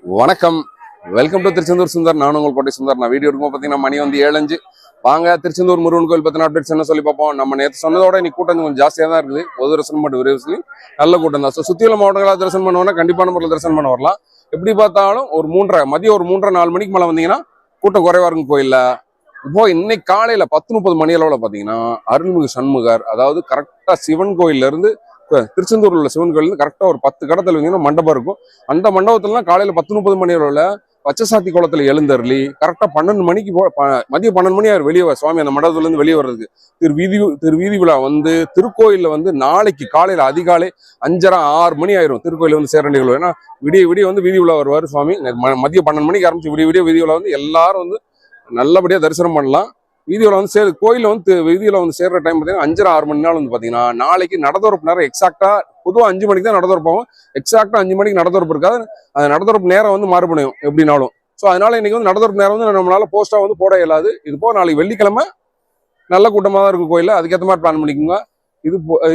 வணக்கம், welcome to Tiruchendur Sundar. நான் உங்கள் கோட்டை சுந்தர். நான் வீடியோ எடுக்கும் பார்த்தீங்கன்னா மணி வந்து 7:05. வாங்க திருச்செந்தூர் முருகன் கோயில் பற்றின அப்டேட்ஸ் என்ன சொல்லி பார்ப்போம். நம்ம நேற்று சொன்னதோட இன்னைக்கு கூட்டம் கொஞ்சம் ஜாஸ்தியாக தான் இருக்குது. பொது தரிசனம் மட்டும் விரைவில் நல்ல கூட்டம் தான். ஸோ சுற்றியுள்ள மாவட்டங்களாக தரிசனம் பண்ணுவோம்னா கண்டிப்பான முறையில் தரிசனம் பண்ண வரலாம். எப்படி பார்த்தாலும் ஒரு 3:30 மதியம் ஒரு 3:30 4 மணிக்கு மேலே வந்தீங்கன்னா கூட்டம் குறைவா இருக்கும் கோயிலில். இப்போ இன்னைக்கு காலையில் 10:30 மணி அளவில் பார்த்தீங்கன்னா அருள்மிகு சண்முகர், அதாவது கரெக்டாக சிவன் கோயில்ல இருந்து திருச்செந்தூர் உள்ள சிவன் கோயில் கரெக்டா ஒரு 10 கடத்துல வந்தீங்கன்னா மண்டபம் இருக்கும். அந்த மண்டபத்துலாம் காலையில 10:30 மணி அளவுல பச்சைசாத்தி குளத்துல எழுந்தருளி கரெக்டா 12 மணிக்கு மதியம் 12 மணி அவர் வெளியே சுவாமி அந்த மண்டபத்துல இருந்து வெளியே வர்றதுக்கு திரு வீதி விழா வந்து திருக்கோயில்ல வந்து நாளைக்கு காலையில அதிகாலை 5:30 6 மணி ஆயிரும் திருக்கோயில வந்து சேர வேண்டிய. ஏன்னா விடிய வந்து வீதி விழா வருவார் சுவாமி. மதியம் 12 மணிக்கு ஆரம்பிச்சு விடிய வீதி விழா வந்து எல்லாரும் வந்து நல்லபடியா தரிசனம் பண்ணலாம். வீதியில் வந்து கோயிலில் வந்து வீதியில் வந்து சேர்ற டைம் பார்த்தீங்கன்னா 5:30 6 மணி நேரம் வந்து பார்த்தீங்கன்னா நாளைக்கு நடத்துறப்பு நேரம் எக்ஸாக்டா பொதுவாக 5 மணிக்கு தான் நடத்துறப்பாகும். எக்ஸாக்டா 5 மணிக்கு நடத்துறப்பு இருக்காது. அந்த நடத்துறப்பு நேரம் வந்து மாறுபடும் எப்படினாலும். ஸோ அதனால இன்னைக்கு வந்து நடத்துறப்பு நேரம் வந்து நம்மளால போஸ்டா வந்து போட இயலாது. இது போக நாளைக்கு வெள்ளிக்கிழமை நல்ல கூட்டமாக தான் இருக்கும் கோயிலில். அதுக்கேற்ற மாதிரி பிளான் பண்ணிக்கோங்க.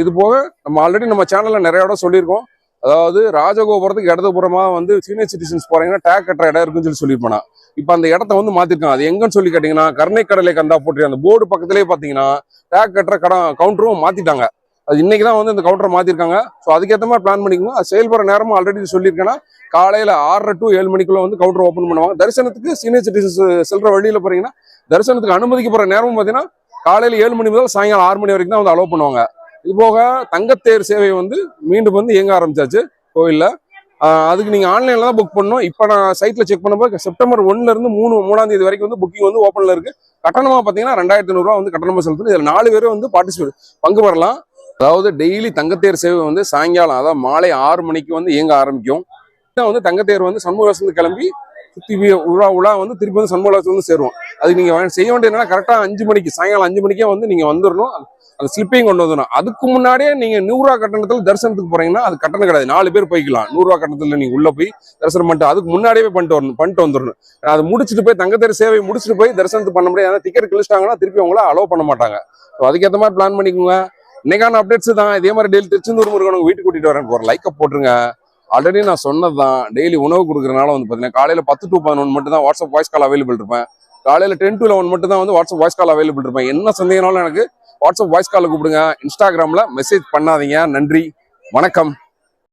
இது போக நம்ம ஆல்ரெடி நம்ம சேனல்ல நிறைய இடம் சொல்லியிருக்கோம். அதாவது ராஜகோபுரத்துக்கு இடதுபுறமா வந்து சீனியர் சிட்டிசன்ஸ் போறீங்கன்னா டேக் கட்டுற இடம் இருக்குன்னு சொல்லியிருப்பேன். இப்ப அந்த இடத்த வந்து மாத்திருக்காங்க. அது எங்கன்னு சொல்லி கேட்டீங்கன்னா கருணை கடலை கந்தா போட்டு அந்த போர்டு பக்கத்திலேயே பாத்தீங்கன்னா டேக் கட்டுற கவுண்டரும் மாத்திட்டாங்க. அது இன்னைக்குதான் வந்து இந்த கவுண்டரை மாத்திருக்காங்க. ஸோ அதுக்கேற்ற மாதிரி பிளான் பண்ணிக்கோங்க. அது செயல்படுற நேரமும் ஆல்ரெடி சொல்லியிருக்கேன்னா காலையில 6:30 to 7 மணிக்குள்ள வந்து கவுண்டர் ஓப்பன் பண்ணுவாங்க. தரிசனத்துக்கு சீனியர் சிட்டிசன்ஸ் செல்ற வழியில போறீங்கன்னா தரிசனத்துக்கு அனுமதிக்கப்படுற நேரமும் பாத்தீங்கன்னா காலையில 7 மணி முதல் சாயங்காலம் 6 மணி வரைக்கும் தான் வந்து அலோவ் பண்ணுவாங்க. இது போக தங்கத்தேர் சேவை வந்து மீண்டும் வந்து இயங்க ஆரம்பிச்சாச்சு கோயில்ல. அதுக்கு நீங்க ஆன்லைன்ல தான் புக் பண்ணணும். இப்ப நான் சைட்ல செக் பண்ணப்போ செப்டம்பர் 1ல இருந்து 3ஆம் தேதி வரைக்கும் வந்து புக்கிங் வந்து ஓப்பன்ல இருக்கு. கட்டணமா பாத்தீங்கன்னா 2500 ரூபா வந்து கட்டணமா செலுத்தணும். இதுல 4 பேரும் வந்து பங்கு பெறலாம். அதாவது டெய்லி தங்கத்தேர் சேவை வந்து சாயங்காலம் அதாவது மாலை 6 மணிக்கு வந்து இயங்க ஆரம்பிக்கும். வந்து தங்கத்தேர் வந்து சண்முகத்துல கிளம்பி சுத்தி உலா வந்து திருப்பி வந்து சண்முகத்துல வந்து சேருவோம். அதுக்கு நீங்க செய்ய வேண்டியது என்னன்னா கரெக்டா 5 மணிக்கு சாயங்காலம் 5 மணிக்கே வந்து நீங்க வந்துடணும். அந்த ஸ்லிப்பையும் கொண்டு வந்துடும். அதுக்கு முன்னாடியே நீங்க 100 ரூபா கட்டணத்துல தரிசனத்துக்கு போறீங்கன்னா அது கட்டணம் கிடையாது. 4 பேர் போய்க்கலாம். 100 ரூபா கட்டணத்துல நீங்க உள்ள போய் தரிசனம் பண்ணிட்டு அதுக்கு முன்னாடியே பண்ணிட்டு வந்துடணும். அது முடிச்சுட்டு போய் தங்கத்தேர் சேவை முடிச்சுட்டு போய் தரிசனத்துக்கு பண்ண முடியாது. டிக்கெட் கிழிச்சிட்டாங்கன்னா திருப்பி அவங்கள அலோவ் பண்ண மாட்டாங்க. அதுக்கேற்ற மாதிரி பிளான் பண்ணிக்கோங்க. இன்னைக்கான அப்டேட்ஸ் தான். இதே மாதிரி டெய்லி திருச்செந்தூர் முருகன் வீட்டுக்கு கூட்டிட்டு வரேன். ஒரு லைக்கை போட்டுருங்க. ஆல்ரெடி நான் சொன்னதுதான். டெய்லி உணவு கொடுக்குறதுனால வந்து பாத்தீங்கன்னா காலையில 10 to 11 மட்டும் தான் வாட்ஸ்அப் வாய்ஸ் கால் அவைலபிள் இருப்பேன். காலையில 10 to 11 மட்டும் தான் வந்து வாட்ஸ்அப் வாய்ஸ் கால் அவைலபிள் இருப்பேன். என்ன சந்தேகம்னாலும் எனக்கு வாட்ஸ்அப் வாய்ஸ் கால் கூப்பிடுங்க. இன்ஸ்டாகிராம்ல மெசேஜ் பண்ணாதீங்க. நன்றி, வணக்கம்.